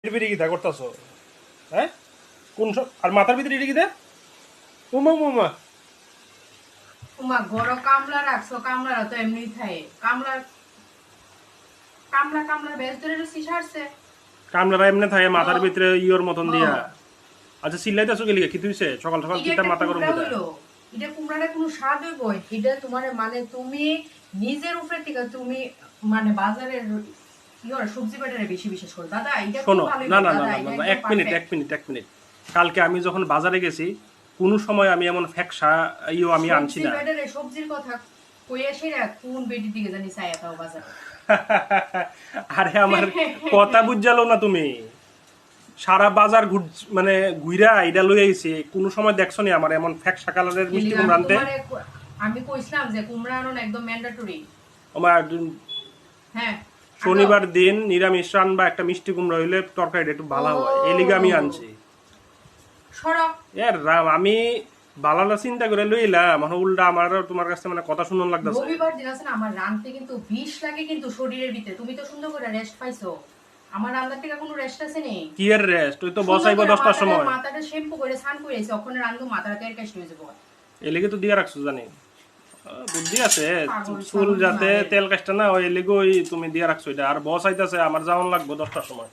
ভিতরে কি করতেছো? হ্যাঁ, কোন সব আর মাথার ভিতরে এটা কি দে? উমা উমা উমা গড় কামলা রাখছো, কামলারা তো এমনি থাকে। কামলা কামলা কামলা বেশ ধরে রুচি সারছে। কামলারা এমনি থাকে মাথার হ ভিতরে ইয়োর মতন হ দিয়া। আচ্ছা চিল্লাইতেছো কি লিখে? কি তুইছে সকাল সকাল এটা কিতা একটা মাথা গরম কুমড়া কিতা? হইলো। এটা কুমড়াটা কোনো স্বাদ হইব? এটা তোমার মানে তুমি নিজের উপরে থেকে তুমি মানে বাজারের ইয়োর সবজি বাজারে বেশি বিশেষ করে দাদা এটা খুব শোনো, ভালো না হইলো না না দাদা, না না এটা না, একদম পারফেক্ট। এক মিনিট। কালকে আমি যখন বাজারে গেছি কোনো সময় আমি এমন ফ্যাকসা ইয়ো আমি আনছি সবজি না। বাজারে সবজির কথা কইয়া সেরা কোন বেটির দিকে জানি চাইয়া তাও বাজারে। আরে আমার কথা বুঝালো না তুমি। সারা বাজার মানে ঘুইরা এটা লই আইছে, কোনো সময় দেখছো নি আমার এমন ফ্যাকসা কালারের মিষ্টি এলিগা কুমড়া আমি আনতে? তোমারে আমি কইছিলাম যে কুমড়া আনন একদম ম্যান্ডেটরি। আমার হ্যাঁ, আনো। শনিবার দিন নিরামিষ রান্না একটা মিষ্টি কুমড়া হইলে তরকারিটা একটু ভালো হয়, এই লিগে আমি ও আনছি। সরো। এর রাম, আমি বালালা চিন্তা করে লইলাম, মানে উল্টা আমার তোমার কাছে মানে কথা শুনুন লাগতেছে। রবিবার দিন আছে না আমার রানতে কিন্তু বিষ লাগে কিন্তু শরীরের ভিতরে। তুমি তো সুন্দর করে রেস্ট পাইছো, আমার রান্নার থেকে কোনো রেস্ট আছে নেই। কি এর রেস্ট? ওই তো সুন্দর বসাইবো করে 10টার মাথাটা সময়। মাথাটা শ্যাম্পু করে স্নান করে এসে ওখানে রান্ধবো, মাথাটা তেল কাশি হয়ে যাবো। এই লিগে তো দিয়া রাখছো জানি। বুদ্ধি আছে। পাগল চুল ছাগল যাতে মারের। তেল কাজটা না ওই লিগে ওই তুমি দিয়া রাখছো এটা, আর বস আইতাছে আমার যাওয়ান লাগবো 10টার সময়।